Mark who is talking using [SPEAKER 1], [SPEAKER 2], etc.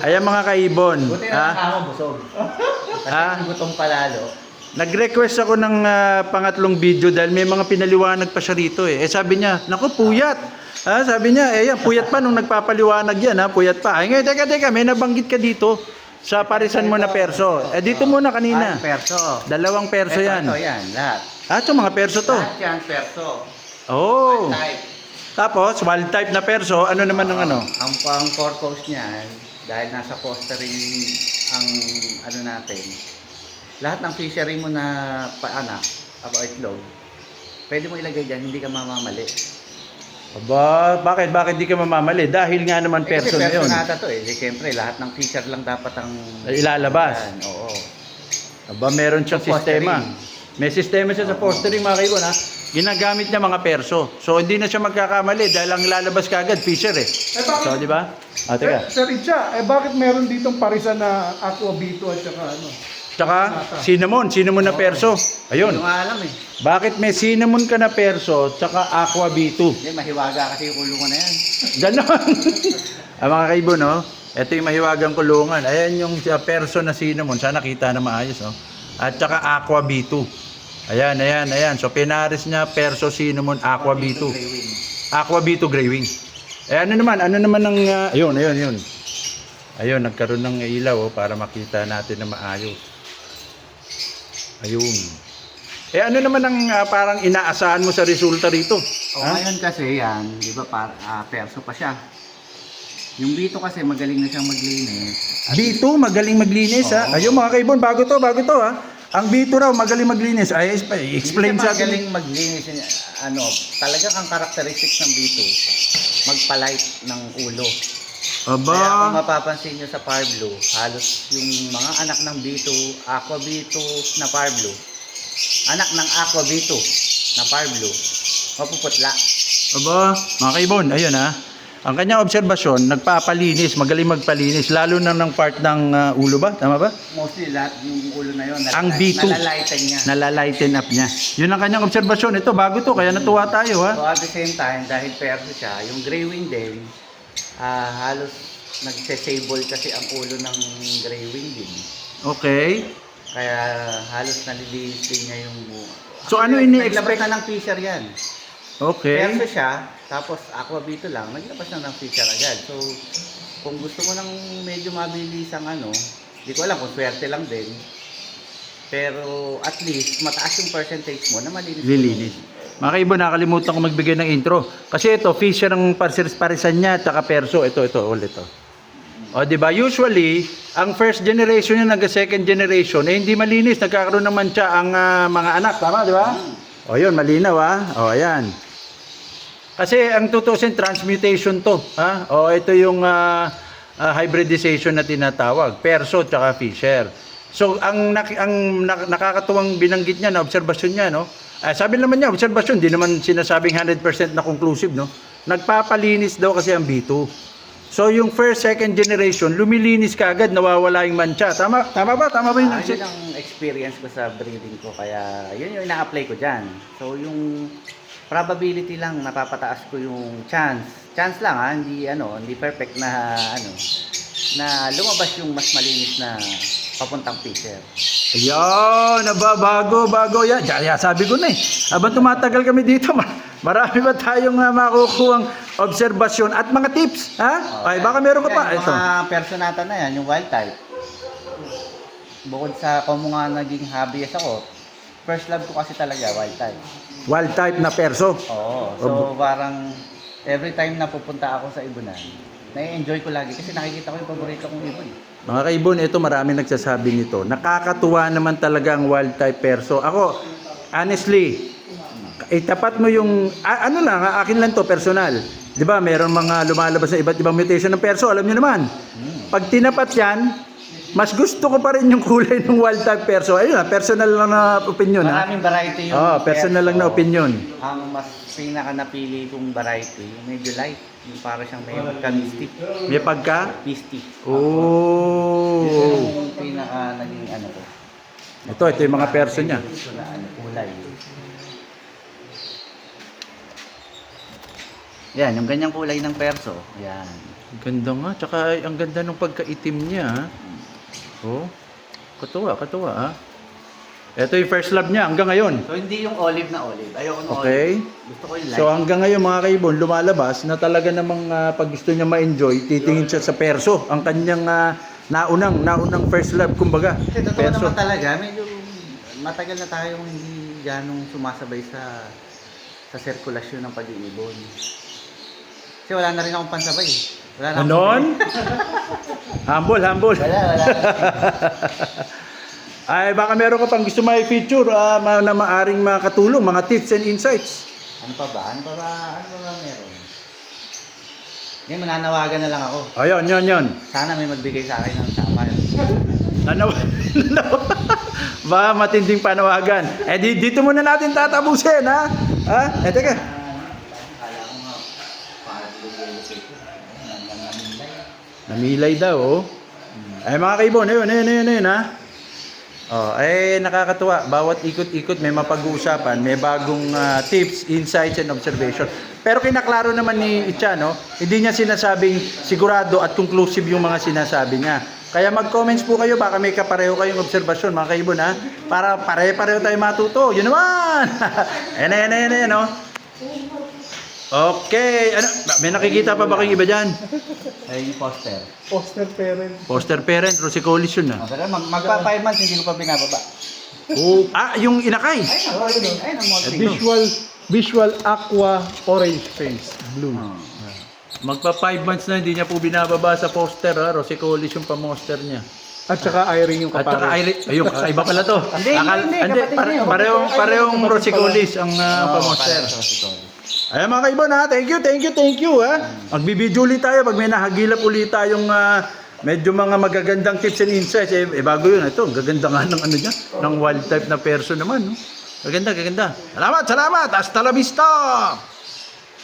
[SPEAKER 1] Ayan mga kaibon.
[SPEAKER 2] Buti na lang ako busog. Kasi gutom palalo.
[SPEAKER 1] Nag-request ako ng pangatlong video dahil may mga pinaliwanag pa siya rito eh. Eh sabi niya, naku puyat. Sabi niya, eh yan, puyat pa nung nagpapaliwanag yan puyat pa. Ay ngayon, teka, may nabanggit ka dito sa parisan mo na perso. Eh dito muna kanina.
[SPEAKER 2] Perso.
[SPEAKER 1] 2 perso yan.
[SPEAKER 2] Ito yan, lahat.
[SPEAKER 1] Ito mga perso to.
[SPEAKER 2] Lahat yan, perso.
[SPEAKER 1] Oh.
[SPEAKER 2] Type.
[SPEAKER 1] Tapos, wild type na perso, ano naman ng ano?
[SPEAKER 2] Ang pang-purpose niyan, dahil nasa fostering ang ano natin, lahat ng fishery mo na paanak, o itlog, pwede mo ilagay dyan, hindi ka mamamali.
[SPEAKER 1] Aba, bakit di ka mamamali? Dahil nga naman perso na yun.
[SPEAKER 2] Kasi personata to eh. Siyempre, lahat ng fisher lang dapat ang
[SPEAKER 1] ilalabas.
[SPEAKER 2] Yan, oo.
[SPEAKER 1] Aba, meron siyang sistema. May sistema siya sa fostering mga kaibon Ginagamit niya mga perso. So hindi na siya magkakamali dahil ang lalabas kagad fisher eh. So di ba? Teka.
[SPEAKER 3] Sir Richa, bakit meron ditong parisan na aquabito at saka ano?
[SPEAKER 1] Tsaka cinnamon na perso. Ayun.
[SPEAKER 2] Hindi ko alam eh.
[SPEAKER 1] Bakit may cinnamon ka na perso tsaka aqua B2?
[SPEAKER 2] Hindi, mahiwaga kasi yung kulungan na yan.
[SPEAKER 1] Ganon. Mga kaibon ito yung mahiwagang kulungan. Ayan yung perso na cinnamon. Sana kita na maayos At tsaka aqua B2. Ayan. So, pinaris niya, perso, cinnamon, aqua B2. Aqua B2 gray wing. Ano naman ang, ayun. Ayun, nagkaroon ng ilaw para makita natin na maayos. Ayun. Ano naman ang parang inaasahan mo sa resulta rito?
[SPEAKER 2] Ngayon kasi yan, di ba, perso pa siya. Yung B2 kasi magaling na siyang maglinis.
[SPEAKER 1] B2, magaling maglinis Ayun mga kaibon, bago to Ang B2 raw, magaling maglinis. Explain sa atin.
[SPEAKER 2] Magaling maglinis. Talagang ang characteristics ng B2, magpalight ng ulo.
[SPEAKER 1] Aba.
[SPEAKER 2] Kaya kung mapapansin nyo sa Parblo, halos yung mga anak ng B2, Aqua B2 na Parblo, anak ng Aqua B2 na Parblo, mapuputla.
[SPEAKER 1] Aba, mga kaibon, ayun Ang kanyang obserbasyon, nagpapalinis, magaling magpalinis, lalo na ng part ng ulo ba? Tama ba?
[SPEAKER 2] Mostly lahat yung ulo na yun,
[SPEAKER 1] Ang B2,
[SPEAKER 2] nalalighten niya.
[SPEAKER 1] Nalalighten up niya. Yun ang kanyang obserbasyon. Ito, bago to, kaya natuwa tayo
[SPEAKER 2] So at the same time, dahil perso siya, yung gray wing din, halos nagsesable kasi ang ulo ng gray wing din.
[SPEAKER 1] Okay.
[SPEAKER 2] Kaya halos nalilinis din niya yung
[SPEAKER 1] So ano ini-expect?
[SPEAKER 2] Naglabas na ng fisher yan.
[SPEAKER 1] Okay.
[SPEAKER 2] Perso siya, tapos aqua B2 lang, naglabas na ng fisher agad. So, kung gusto mo ng medyo mabilis ang hindi ko alam kung swerte lang din. Pero at least, mataas yung percentage mo na malinis.
[SPEAKER 1] Lilinis. Mga kaibon, nakalimutan ko magbigay ng intro. Kasi ito, fisher ang parisan niya, tsaka perso. Ito, ulit O, di ba? Usually, ang first generation niya, second generation, hindi malinis. Nagkakaroon naman siya ang mga anak. Tama, di ba? O, yun, malinaw, O, ayan. Kasi ang tutusin, transmutation to. O, ito yung hybridization na tinatawag. Perso, tsaka fisher. So, ang nakakatuwang binanggit niya na obserbasyon niya, sabi naman niya, obserbasyon, di naman sinasabing 100% na conclusive, Nagpapalinis daw kasi ang B2. So, yung first, second generation, lumilinis kaagad, nawawala yung mancha. Tama ba? Tama ba yun?
[SPEAKER 2] Yun ang experience ko sa breeding ko, kaya yun yung ina-apply ko dyan. So, yung probability lang, napapataas ko yung chance. Chance lang hindi perfect na na lumabas yung mas malinis na papuntang fisher.
[SPEAKER 1] Ayun, bago yan. Sabi ko na habang tumatagal kami dito, marami ba tayong makukuhang obserbasyon at mga tips, Ay, baka meron ka pa.
[SPEAKER 2] Yung mga personata na yan, yung wild type. Bukod sa kung mga naging hobbyist ako, first love ko kasi talaga wild type.
[SPEAKER 1] Wild type na perso.
[SPEAKER 2] Oo. So, parang every time na pupunta ako sa ibunan, na-enjoy ko lagi kasi nakikita ko yung paborito kong ibon.
[SPEAKER 1] Mga kaibon, ito marami nagsasabi nito. Nakakatuwa naman talaga ang wild type perso. Ako, honestly, itapat mo yung, akin lang to, personal. Di ba, meron mga lumalabas na iba't ibang mutation ng perso, alam niyo naman. Pag tinapat yan, mas gusto ko pa rin yung kulay ng wild type perso. Ayun personal lang na opinion.
[SPEAKER 2] Maraming variety yung
[SPEAKER 1] personal lang na opinion.
[SPEAKER 2] Ang mas pinaka napili kong variety, medyo light. Yung para siyang may pagka-misty.
[SPEAKER 1] May pagka?
[SPEAKER 2] Misty.
[SPEAKER 1] Oh.
[SPEAKER 2] Yun yung pinaka naging ko.
[SPEAKER 1] Ito yung mga perso niya.
[SPEAKER 2] Kulay. Yan, yung ganyang kulay ng perso. Yan.
[SPEAKER 1] Ganda nga, tsaka ang ganda ng pagkaitim niya. Ha? Oh, katuwa, katuwa ha. Ito yung first love niya hanggang ngayon.
[SPEAKER 2] So hindi yung olive na olive. Ayoko ng
[SPEAKER 1] Okay.
[SPEAKER 2] olive. Gusto ko yung light.
[SPEAKER 1] So hanggang ngayon mga kaibon, lumalabas na talaga namang pag gusto niya ma-enjoy, titingin siya sa perso. Ang kanyang naunang first love, kumbaga.
[SPEAKER 2] Kasi totoo naman talaga, medyo matagal na tayong hindi ganong sumasabay sa sirkulasyon ng pag-iibon. Kasi wala na rin akong pansabay. Wala na akong
[SPEAKER 1] Ganon? Humble, humble.
[SPEAKER 2] Wala.
[SPEAKER 1] Ay, baka meron ka pang gusto may feature na maaring makatulong, mga tips and insights.
[SPEAKER 2] Ano pa ba? Ano pa ba meron? Ngayon, mananawagan na lang ako.
[SPEAKER 1] Ayun, yun.
[SPEAKER 2] Sana may magbigay sa akin ng samay.
[SPEAKER 1] Ba, matinding panawagan. Eh, dito muna natin tatapusin, ha? Ha? Eh, teka.
[SPEAKER 2] Kala ko nga, para bigay
[SPEAKER 1] Namilay daw, oh. Ay, mga kaibon, ayun, ha? Oh, nakakatuwa. Bawat ikot-ikot may mapag-uusapan, may bagong tips, insights, and observation. Pero kinaklaro naman ni Itcha, no? Hindi niya sinasabing sigurado at conclusive yung mga sinasabi niya. Kaya mag-comments po kayo, baka may kapareho kayong obserbasyon, mga kaibon, ha? Para pare-pareho tayo matuto. Yun naman! Ayan, no? Okay. Ano? May nakikita pa ba kayong iba dyan?
[SPEAKER 2] Ay, yung poster.
[SPEAKER 3] Poster parent.
[SPEAKER 1] Poster parent, Rosicolis yun, ha?
[SPEAKER 2] Pero magpa 5 months, hindi ko pa binababa.
[SPEAKER 1] Oh, yung inakay.
[SPEAKER 2] Ay, ang molting.
[SPEAKER 3] Visual aqua orange face. Blue.
[SPEAKER 1] Magpa 5 months na hindi niya po binababa sa poster, ha? Rosicolis yung pa-monster niya.
[SPEAKER 3] At saka Irene yung
[SPEAKER 1] At saka
[SPEAKER 3] kapare.
[SPEAKER 1] ayun, kakaiba pala to.
[SPEAKER 2] Hindi, kapatid niya.
[SPEAKER 1] Parehong Rosicolis ang pa-monster. Ayan mga kaibon, ha, thank you ha. Magbibideo ulit tayo pag may nahagilap ulit tayong medyo mga magagandang tips and insights. Bago yun, ito, gaganda nga ng ng wild type na person naman. No? Gaganda. Salamat, hasta la vista!